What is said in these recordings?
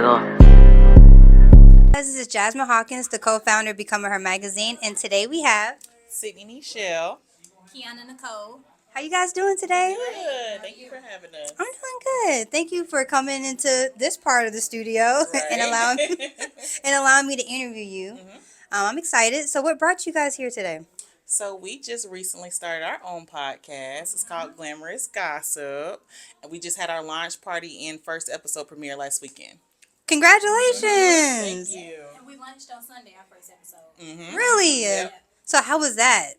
luego. This is Jasmine Hawkins, the co-founder of Becoming Her Magazine, and today we have Sydney Nichelle. Kianna, Nicole. How you guys doing today? Good. Thank you for having us. I'm doing good. Thank you for coming into this part of the studio and allowing me to interview you. I'm excited. So, what brought you guys here today? So we just recently started our own podcast. It's called Glamorouz Gossip, and we just had our launch party and first episode premiere last weekend. Congratulations! Thank you. And we launched on Sunday, our first episode. Really? Yep. So, how was that?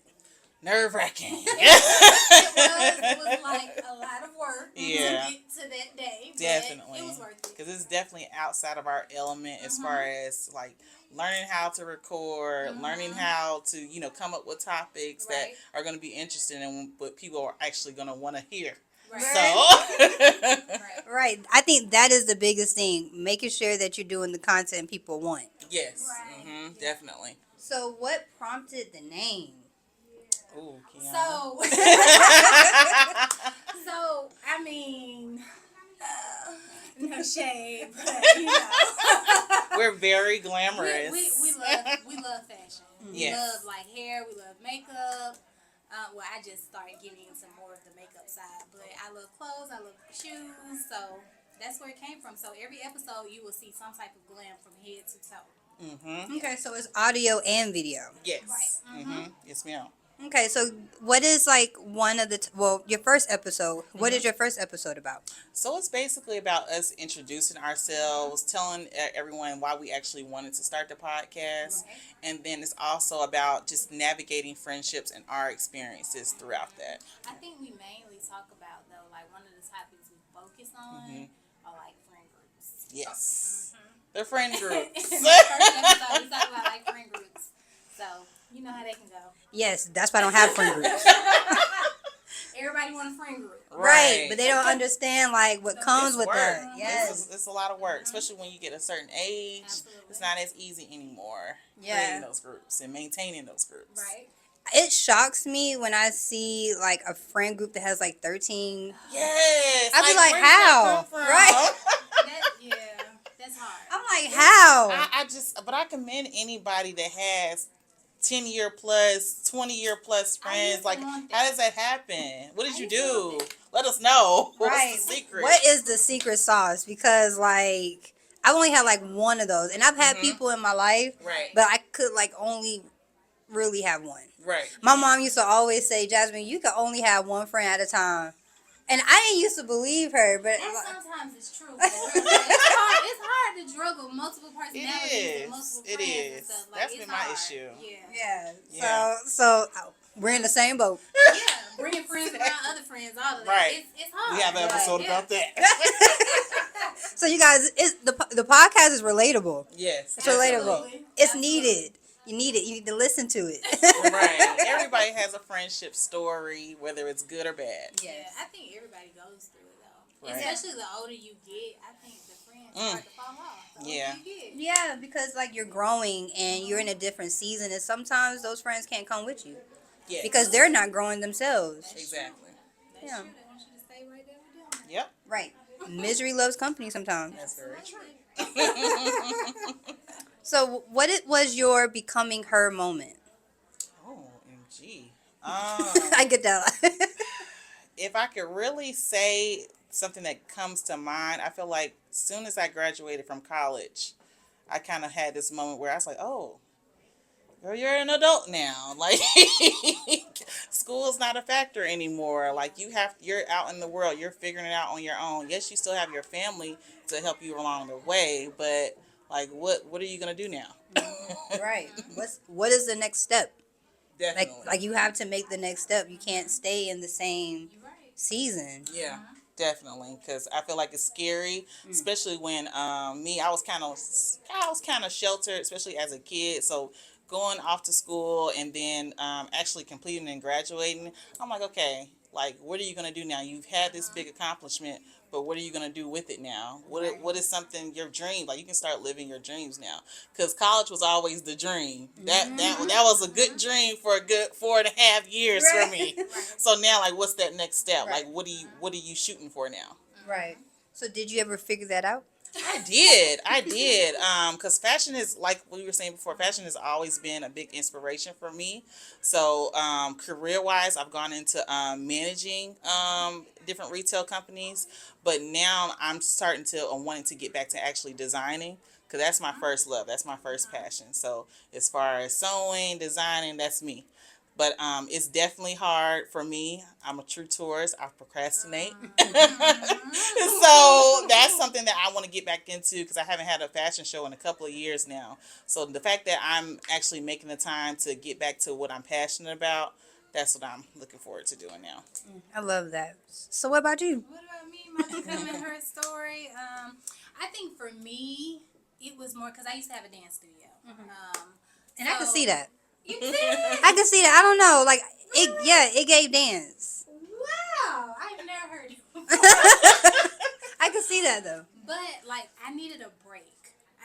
Nerve-wracking. It was like a lot of work to get to that day. Definitely. It was worth it. Because it's definitely outside of our element as far as like learning how to record, learning how to, come up with topics that are going to be interesting and what people are actually going to want to hear. Right. Right. I think that is the biggest thing, making sure that you're doing the content people want. Yes. Right. Definitely. So, what prompted the name? Ooh, Kianna. So I mean, no shade, but We're very glamorous. we love fashion. We Yes. love like hair. We love makeup. Well, I just started getting into more of the makeup side, but I love clothes. I love shoes. So that's where it came from. So every episode, you will see some type of glam from head to toe. Okay, so it's audio and video. Yes. Right. Yes, ma'am. Okay, so what is like one of the your first episode? What is your first episode about? So it's basically about us introducing ourselves, telling everyone why we actually wanted to start the podcast, and then it's also about just navigating friendships and our experiences throughout that. I think we mainly talk about though, like one of the topics we focus on are like friend groups. Yes. The friend groups. In the first episode, we talk about like friend groups. So you know how they can go. Yes, that's why I don't have friend groups. Everybody want a friend group. Right, but they don't understand like what comes with work. that. Yes. It's a lot of work, especially when you get a certain age. Absolutely. It's not as easy anymore. Yeah. Creating those groups and maintaining those groups. Right. It shocks me when I see like a friend group that has like 13. Yes. I be like, where did that how? come from? Right. That's hard. I'm like, how? But I commend anybody that has 10-year plus, 20-year plus friends. Like, how does that happen? What did you do? Let us know. Right. What's the secret? What is the secret sauce? Because like I've only had like one of those, and I've had people in my life, Right. but I could like only really have one. Right. My mom used to always say, Jasmine, you can only have one friend at a time. And I didn't used to believe her, but And sometimes it's true. It's hard to juggle multiple personalities and multiple friends and stuff. Like, That's it's been my hard. issue. Yeah. So we're in the same boat. Yeah. Bringing friends around other friends, all of that. Right. It's hard. We have an episode about that. So you guys, the podcast is relatable. Yes. It's relatable. Absolutely. It's needed. You need it. You need to listen to it. Right. Everybody has a friendship story, whether it's good or bad. Yeah, I think everybody goes through it though. Right. Especially the older you get, I think the friends start to fall off. The older you get. Yeah, because like you're growing and you're in a different season, and sometimes those friends can't come with you Yes. because they're not growing themselves. Exactly. That's Yeah. true. They want you to stay right there with them. Yep. Right. Misery loves company sometimes. That's very true. So, was your becoming her moment? OMG. I get that. If I could really say something that comes to mind, I feel like as soon as I graduated from college, I kind of had this moment where I was like, oh, girl, you're an adult now. Like, school is not a factor anymore. Like, you're out in the world. You're figuring it out on your own. Yes, you still have your family to help you along the way, but like, what are you going to do now? Right. What is the next step? Definitely. Like you have to make the next step. You can't stay in the same season. Yeah, definitely, because I feel like it's scary, especially when I was kind of sheltered, especially as a kid. So going off to school and then actually completing and graduating, I'm like, okay, like what are you gonna do now? You've had this big accomplishment, but what are you gonna do with it now? What is something your dream? Like you can start living your dreams now, because college was always the dream. That was a good dream for a good 4.5 years for me. So now, like, what's that next step? Right. Like, what are you shooting for now? Right. So did you ever figure that out? I did. Because fashion is like we were saying before. Fashion has always been a big inspiration for me. So, career wise, I've gone into managing different retail companies, but now I'm starting to wanting to get back to actually designing. Because that's my first love. That's my first passion. So as far as sewing, designing, that's me. But it's definitely hard for me. I'm a true tourist. I procrastinate. So that's something that I want to get back into because I haven't had a fashion show in a couple of years now. So the fact that I'm actually making the time to get back to what I'm passionate about, that's what I'm looking forward to doing now. I love that. So what about you? What about me? My becoming her story. I think for me, it was more because I used to have a dance studio. And I can see that. You did? I can see that. I don't know. Like it. Yeah, it gave dance. Wow, I've never heard it before. I can see that though. But like, I needed a break.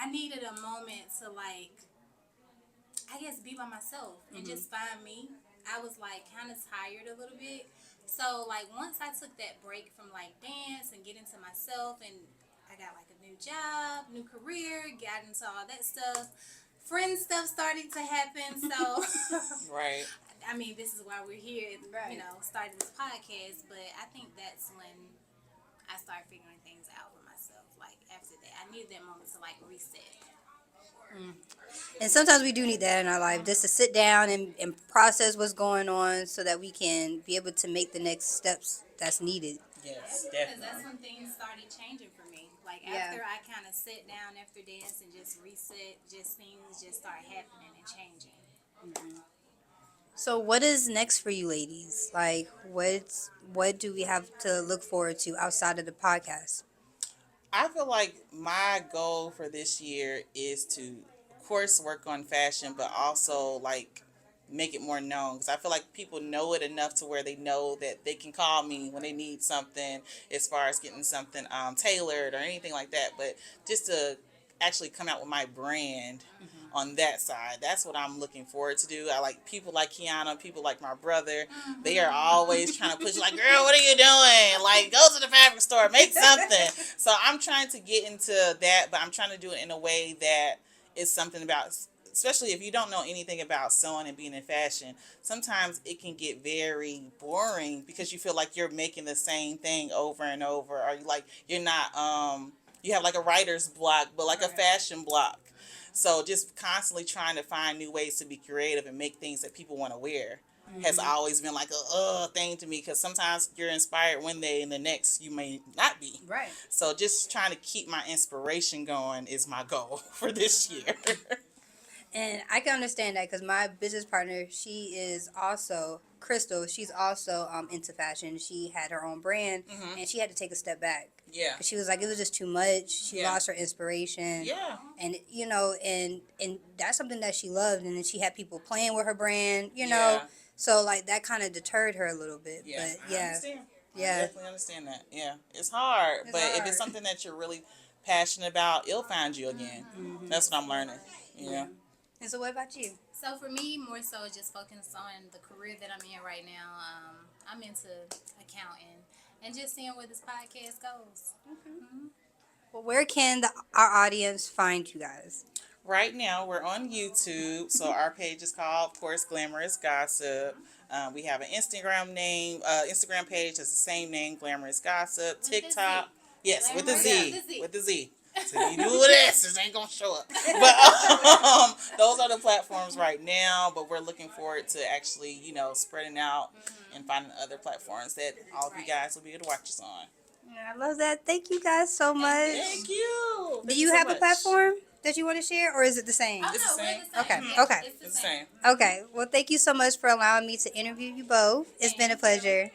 I needed a moment to like, I guess, be by myself and just find me. I was like kind of tired a little bit. So like once I took that break from like dance and get into myself, and I got like a new job, new career, got into all that stuff. Friend stuff started to happen. So Right. I mean, this is why we're here, Right. starting this podcast. But I think that's when I started figuring things out for myself. Like after that, I needed that moment to like reset. And sometimes we do need that in our life, just to sit down and process what's going on, so that we can be able to make the next steps that's needed. Yes, Because definitely. that's when things started changing for me. Like Yeah. after I kind of sat down after dance and just reset, just things just start happening and changing. So what is next for you ladies? Like what do we have to look forward to outside of the podcast? I feel like my goal for this year is to, of course, work on fashion, but also like make it more known because I feel like people know it enough to where they know that they can call me when they need something as far as getting something tailored or anything like that. But just to actually come out with my brand on that side, that's what I'm looking forward to do. I like people like Kianna, people like my brother. They are always trying to push like, girl, what are you doing? Like, go to the fabric store, make something. So I'm trying to get into that, but I'm trying to do it in a way that is something about, especially if you don't know anything about sewing and being in fashion, sometimes it can get very boring because you feel like you're making the same thing over and over, or you like you're not you have like a writer's block, but like a fashion block. So just constantly trying to find new ways to be creative and make things that people want to wear has always been like a thing to me because sometimes you're inspired one day and the next you may not be. Right. So just trying to keep my inspiration going is my goal for this year. And I can understand that because my business partner, she is also Crystal. She's also into fashion. She had her own brand, and she had to take a step back. Yeah. 'Cause she was like, it was just too much. She Yeah. lost her inspiration. Yeah. And and that's something that she loved. And then she had people playing with her brand. Yeah. So like that kind of deterred her a little bit. Yeah. But I yeah, understand. I yeah. definitely understand that. Yeah. It's hard. It's but if hard. it's something that you're really passionate about, it'll find you again. That's what I'm learning. Yeah. And so what about you? So for me, more so just focused on the career that I'm in right now. I'm into accounting and just seeing where this podcast goes. Well, where can our audience find you guys? Right now, we're on YouTube, so our page is called, of course, Glamorous Gossip. We have an Instagram page that's the same name, Glamorous Gossip. the Z. TikTok, yes, with the Glamorous Z, with the Z. with the Z. So if you do this, it ain't gonna show up. But those are the platforms right now. But we're looking forward to actually, spreading out and finding other platforms that all of you guys will be able to watch us on. Yeah, I love that. Thank you guys so much. Thank you. Do you have a platform that you want to share, or is it the same? Oh, It's the no, same. we're the same. Okay, Yeah, okay. It's the It's the same. same. Okay. Well, thank you so much for allowing me to interview you both. It's been a pleasure.